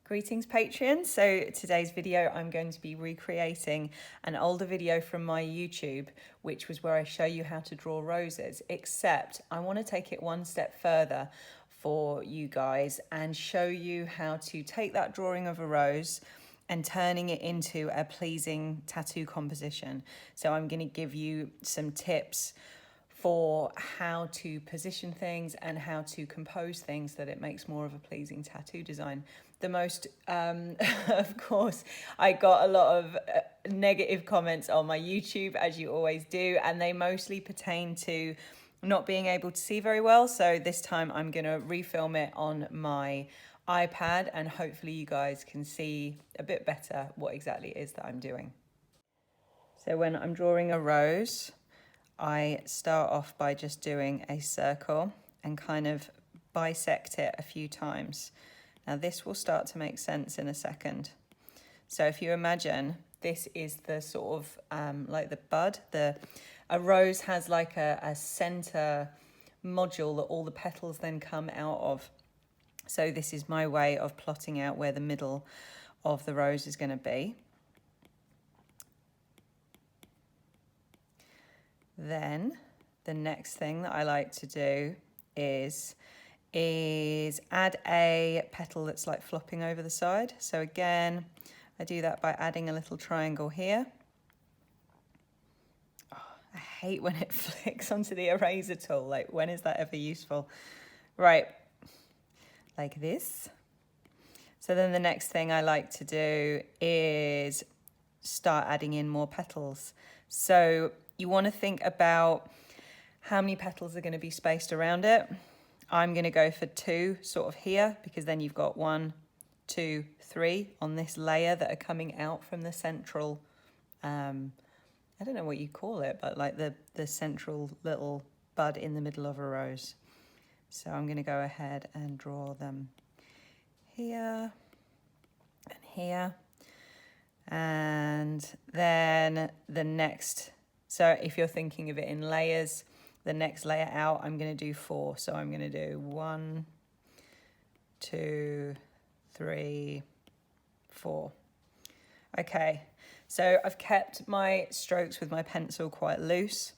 Greetings Patreon. So today's video I'm going to be recreating an older video from my YouTube, which was where I show you how to draw roses, except I want to take it one step further for you guys and show you how to take that drawing of a rose and turning it into a pleasing tattoo composition. So I'm going to give you some tips for how to position things and how to compose things that it makes more of a pleasing tattoo design. The most, of course, I got a lot of negative comments on my YouTube, as you always do, and they mostly pertain to not being able to see very well. So this time I'm gonna refilm it on my iPad and hopefully you guys can see a bit better what exactly it is that I'm doing. So when I'm drawing a rose, I start off by just doing a circle and kind of bisect it a few times. Now this will start to make sense in a second. So if you imagine, this is the sort of like the bud. A rose has like a center module that all the petals then come out of. So this is my way of plotting out where the middle of the rose is going to be. Then the next thing that I like to do is add a petal that's like flopping over the side. So again, I do that by adding a little triangle here. Oh, I hate when it flicks onto the eraser tool. Like, when is that ever useful? Right, like this. So then the next thing I like to do is start adding in more petals. So you want to think about how many petals are going to be spaced around it. I'm going to go for 2 sort of here, because then you've got 1, 2, 3 on this layer that are coming out from the central, I don't know what you call it, but like the central little bud in the middle of a rose. So I'm going to go ahead and draw them here and here. And then the next, so if you're thinking of it in layers, the next layer out, I'm going to do 4. So I'm going to do 1, 2, 3, 4. Okay, so I've kept my strokes with my pencil quite loose,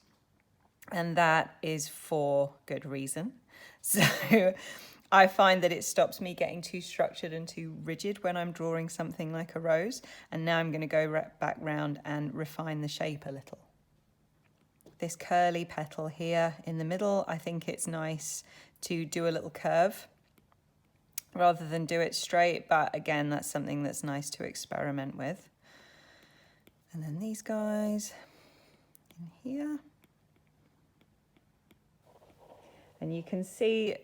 and that is for good reason. So I find that it stops me getting too structured and too rigid when I'm drawing something like a rose. And now I'm going to go back round and refine the shape a little. This curly petal here in the middle, I think it's nice to do a little curve rather than do it straight, but again, that's something that's nice to experiment with. And then these guys in here. And you can see,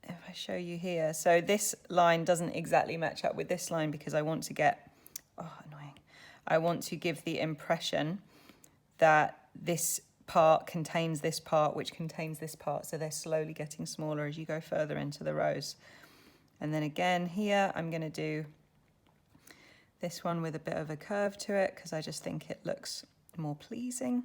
if I show you here, so this line doesn't exactly match up with this line because I want to get, oh, annoying. I want to give the impression that this part contains this part, which contains this part. So they're slowly getting smaller as you go further into the rose. And then again here, I'm going to do this one with a bit of a curve to it because I just think it looks more pleasing.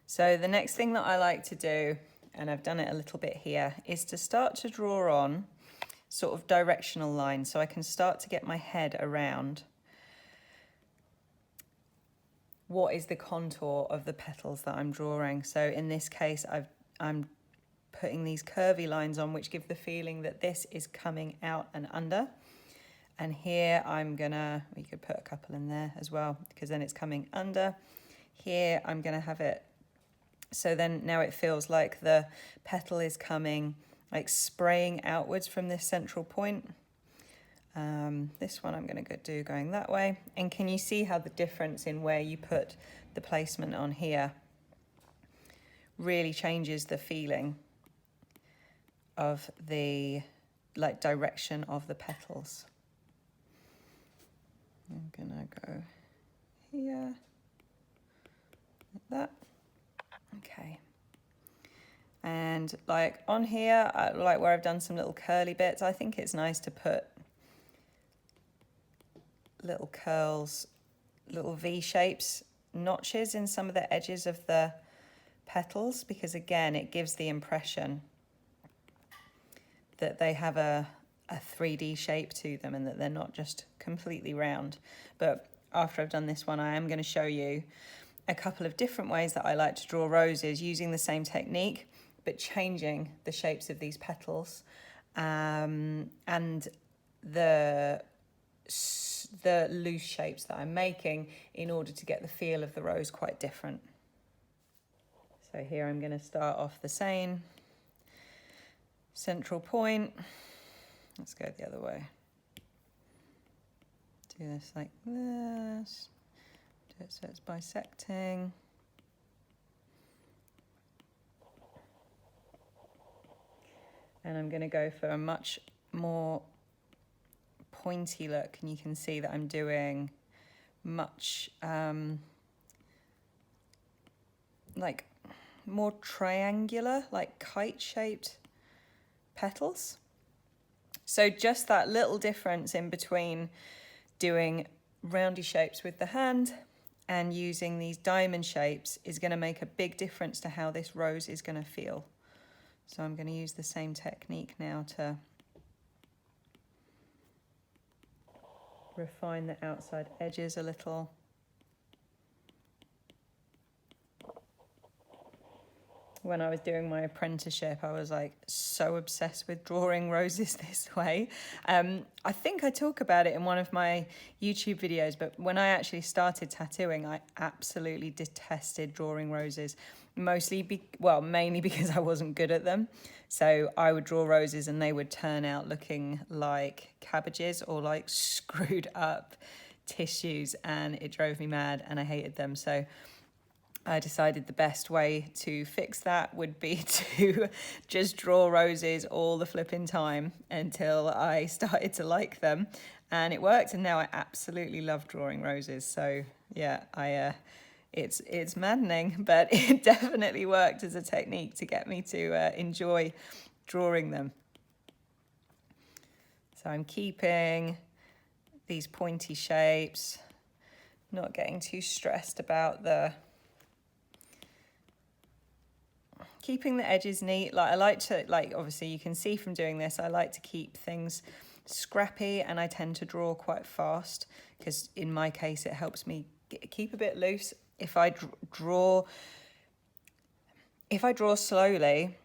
So the next thing that I like to do, and I've done it a little bit here, is to start to draw on sort of directional lines so I can start to get my head around what is the contour of the petals that I'm drawing. So in this case, I'm putting these curvy lines on which give the feeling that this is coming out and under. And here I'm gonna, you could put a couple in there as well, because then it's coming under. Here I'm gonna have it, so then now it feels like the petal is coming, like spraying outwards from this central point. This one I'm going to do going that way. And can you see how the difference in where you put the placement on here really changes the feeling of the like direction of the petals? I'm going to go here, like that. Okay. And like on here, like where I've done some little curly bits, I think it's nice to put little curls, little V shapes notches in some of the edges of the petals, because again, it gives the impression that they have a 3D shape to them and that they're not just completely round. But after I've done this one, I am going to show you a couple of different ways that I like to draw roses using the same technique, but changing the shapes of these petals and the loose shapes that I'm making in order to get the feel of the rose quite different. So here I'm going to start off the same central point. Let's go the other way. Do this like this. Do it so it's bisecting. And I'm going to go for a much more pointy look, and you can see that I'm doing much like more triangular, like kite-shaped petals. So just that little difference in between doing roundy shapes with the hand and using these diamond shapes is going to make a big difference to how this rose is going to feel. So I'm going to use the same technique now to refine the outside edges a little. When I was doing my apprenticeship, I was like so obsessed with drawing roses this way. I think I talk about it in one of my YouTube videos, but when I actually started tattooing, I absolutely detested drawing roses. Mainly because I wasn't good at them. So I would draw roses and they would turn out looking like cabbages or like screwed up tissues, and it drove me mad and I hated them. So I decided the best way to fix that would be to just draw roses all the flipping time until I started to like them, and it worked, and now I absolutely love drawing roses. So yeah, it's maddening, but it definitely worked as a technique to get me to enjoy drawing them. So I'm keeping these pointy shapes, not getting too stressed about keeping the edges neat. Like I like to, obviously you can see from doing this, I like to keep things scrappy, and I tend to draw quite fast because in my case it helps me keep a bit loose. If I draw slowly,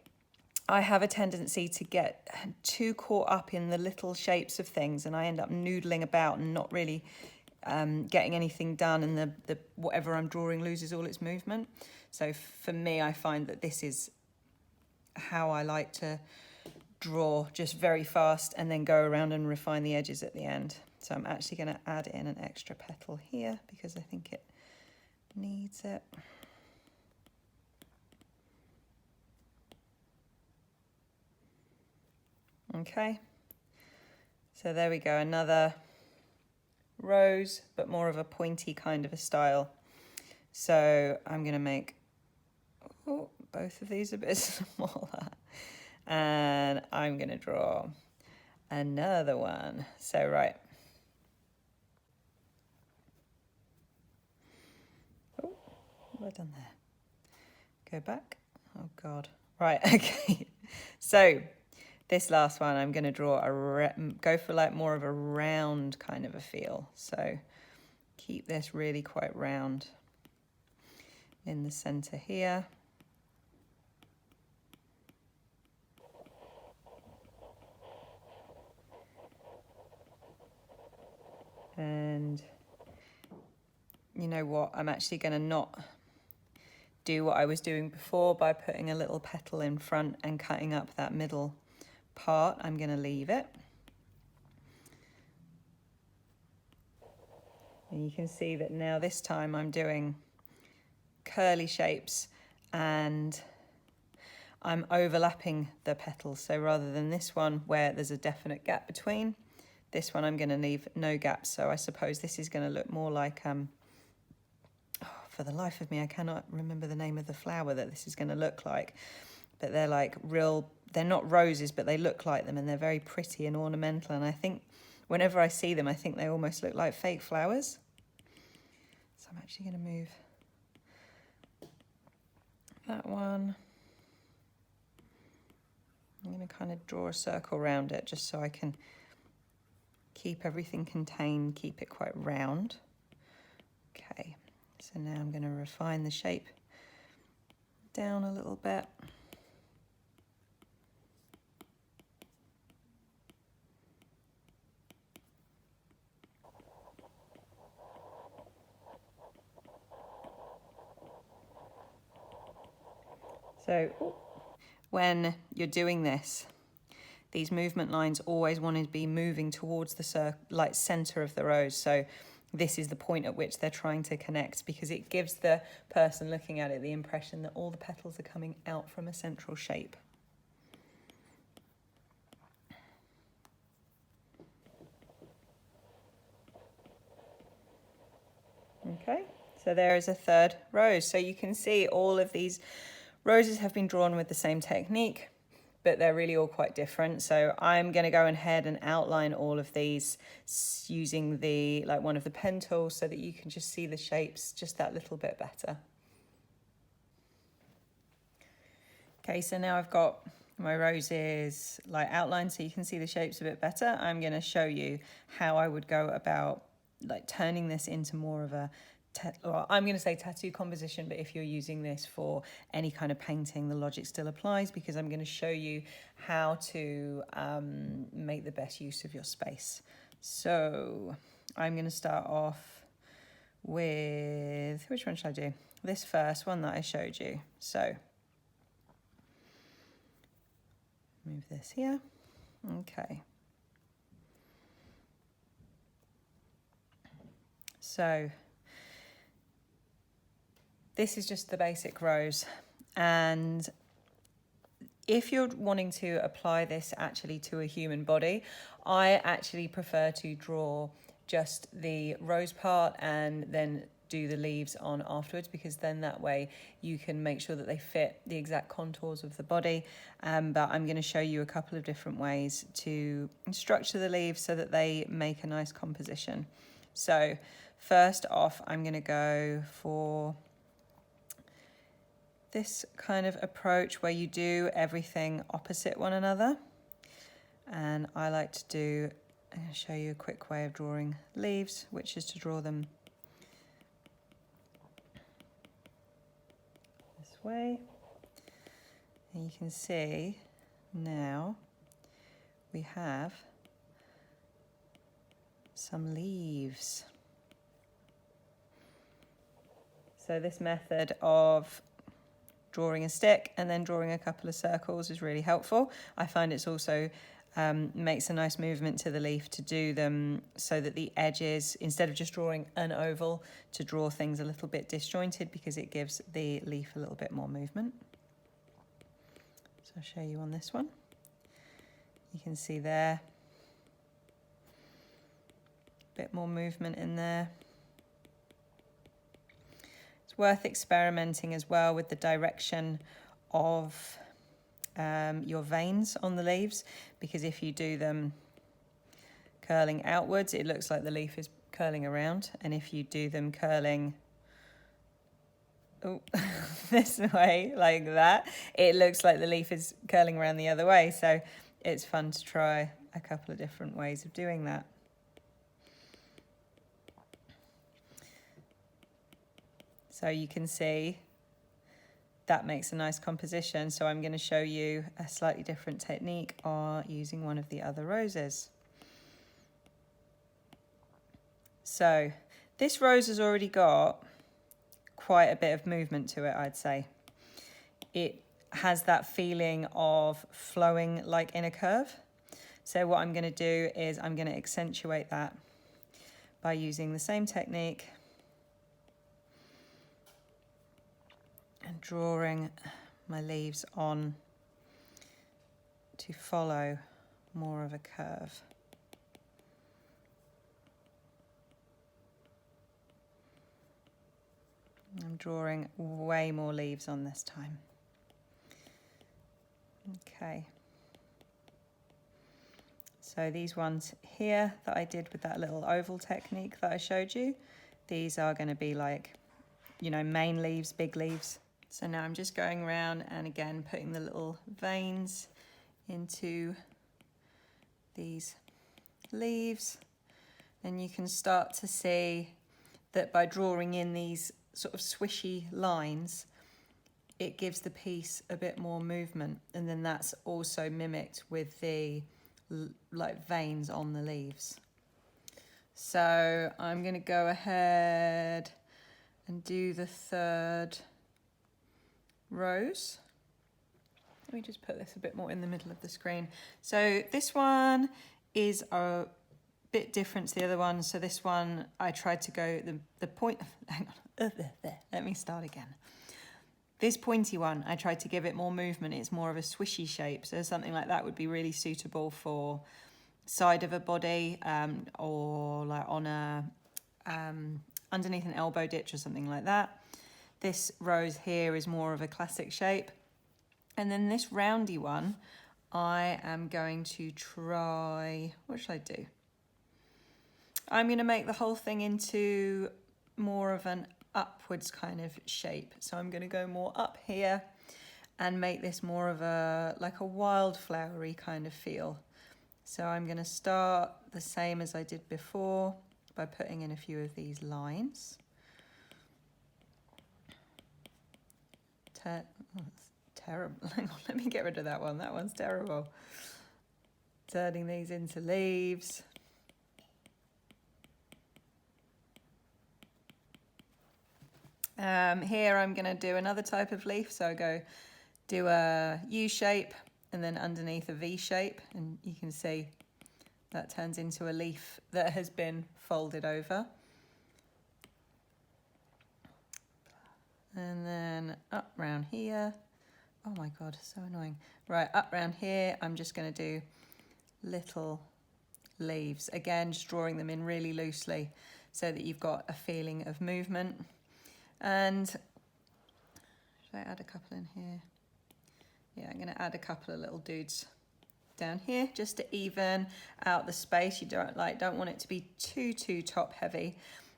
I have a tendency to get too caught up in the little shapes of things, and I end up noodling about and not really getting anything done, and the whatever I'm drawing loses all its movement. So for me, I find that this is how I like to draw, just very fast, and then go around and refine the edges at the end. So I'm actually going to add in an extra petal here because I think it needs it. Okay, so there we go, another rose, but more of a pointy kind of a style. So I'm going to make both of these a bit smaller, and I'm going to draw another one. So right, what have I done there? Go back. Oh God. Right. Okay. So this last one, I'm going to draw go for like more of a round kind of a feel. So keep this really quite round in the center here. And you know what? I'm actually going to not do what I was doing before by putting a little petal in front and cutting up that middle part. I'm going to leave it. And you can see that now this time I'm doing curly shapes and I'm overlapping the petals. So rather than this one where there's a definite gap between, this one I'm going to leave no gaps. So I suppose this is going to look more like, for the life of me, I cannot remember the name of the flower that this is going to look like. But they're like they're not roses, but they look like them, and they're very pretty and ornamental. And I think whenever I see them, I think they almost look like fake flowers. So I'm actually going to move that one. I'm going to kind of draw a circle around it just so I can keep everything contained, keep it quite round. Okay, so now I'm going to refine the shape down a little bit. So when you're doing this, these movement lines always want to be moving towards the center of the rose. So this is the point at which they're trying to connect, because it gives the person looking at it the impression that all the petals are coming out from a central shape. Okay, so there is a third rose. So you can see all of these roses have been drawn with the same technique, but they're really all quite different. So I'm going to go ahead and outline all of these using one of the pen tools so that you can just see the shapes just that little bit better. Okay, so now I've got my roses outlined so you can see the shapes a bit better. I'm going to show you how I would go about turning this into more of a I'm going to say tattoo composition, but if you're using this for any kind of painting, the logic still applies, because I'm going to show you how to make the best use of your space. So I'm going to start off with, which one should I do? This first one that I showed you. So move this here. Okay. So this is just the basic rose, and if you're wanting to apply this actually to a human body, I actually prefer to draw just the rose part and then do the leaves on afterwards, because then that way you can make sure that they fit the exact contours of the body. But I'm going to show you a couple of different ways to structure the leaves so that they make a nice composition. So first off, I'm going to go for this kind of approach where you do everything opposite one another. And I like to do, I'm going to show you a quick way of drawing leaves, which is to draw them this way. And you can see now we have some leaves. So this method of drawing a stick and then drawing a couple of circles is really helpful. I find it's also makes a nice movement to the leaf to do them so that the edges, instead of just drawing an oval, to draw things a little bit disjointed, because it gives the leaf a little bit more movement. So I'll show you on this one. You can see there, a bit more movement in there. Worth experimenting as well with the direction of your veins on the leaves, because if you do them curling outwards, it looks like the leaf is curling around, and if you do them curling this way like that, it looks like the leaf is curling around the other way. So it's fun to try a couple of different ways of doing that. So you can see that makes a nice composition. So I'm going to show you a slightly different technique using one of the other roses. So this rose has already got quite a bit of movement to it, I'd say. It has that feeling of flowing like in a curve. So what I'm going to do is I'm going to accentuate that by using the same technique and drawing my leaves on to follow more of a curve. I'm drawing way more leaves on this time. Okay. So these ones here that I did with that little oval technique that I showed you, these are going to be like, main leaves, big leaves. So now I'm just going around and again putting the little veins into these leaves, and you can start to see that by drawing in these sort of swishy lines, it gives the piece a bit more movement, and then that's also mimicked with the like veins on the leaves. So I'm going to go ahead and do the third rose. Let me just put this a bit more in the middle of the screen. So this one is a bit different to the other one. So this one, I tried to go the point, hang on, let me start again. This pointy one, I tried to give it more movement. It's more of a swishy shape. So something like that would be really suitable for side of a body, or like on a, underneath an elbow ditch or something like that. This rose here is more of a classic shape. And then this roundy one, I am going to try, what should I do? I'm going to make the whole thing into more of an upwards kind of shape. So I'm going to go more up here and make this more of a, like a wildflowery kind of feel. So I'm going to start the same as I did before by putting in a few of these lines. Terrible. Hang on, let me get rid of that one. That one's terrible. Turning these into leaves. Here I'm going to do another type of leaf. So I go do a U shape and then underneath a V shape. And you can see that turns into a leaf that has been folded over. And then up round here. Oh my God, so annoying. Right, up round here, I'm just going to do little leaves. Again, just drawing them in really loosely so that you've got a feeling of movement. And should I add a couple in here? Yeah, I'm going to add a couple of little dudes down here just to even out the space. You don't want it to be too top heavy.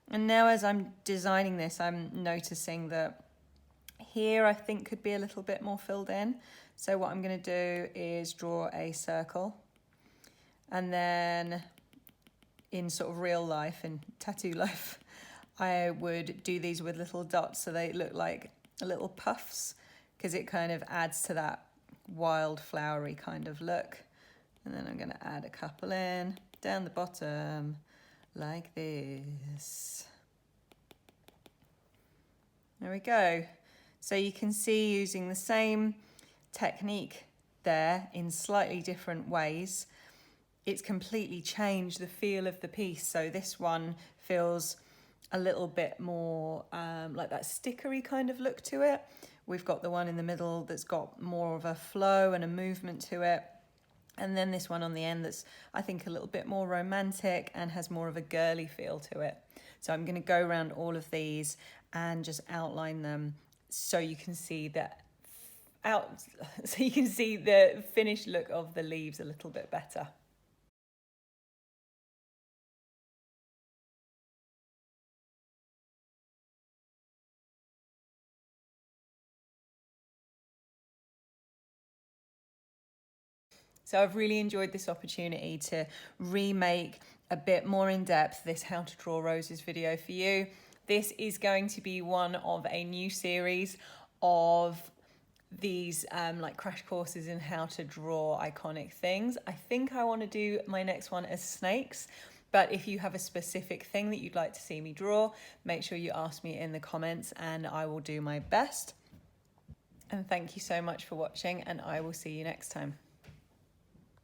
And now as I'm designing this, I'm noticing that here I think could be a little bit more filled in. So what I'm going to do is draw a circle, and then in sort of real life, in tattoo life, I would do these with little dots so they look like little puffs, because it kind of adds to that wild flowery kind of look. And then I'm going to add a couple in down the bottom like this. There we go. So you can see, using the same technique there in slightly different ways, it's completely changed the feel of the piece. So this one feels a little bit more like that stickery kind of look to it. We've got the one in the middle that's got more of a flow and a movement to it. And then this one on the end that's, I think, a little bit more romantic and has more of a girly feel to it. So I'm going to go around all of these and just outline them so you can see that so you can see the finished look of the leaves a little bit better. So I've really enjoyed this opportunity to remake a bit more in depth this How to Draw Roses video for you. This is going to be one of a new series of these like crash courses in how to draw iconic things. I think I want to do my next one as snakes, but if you have a specific thing that you'd like to see me draw, make sure you ask me in the comments and I will do my best. And thank you so much for watching, and I will see you next time.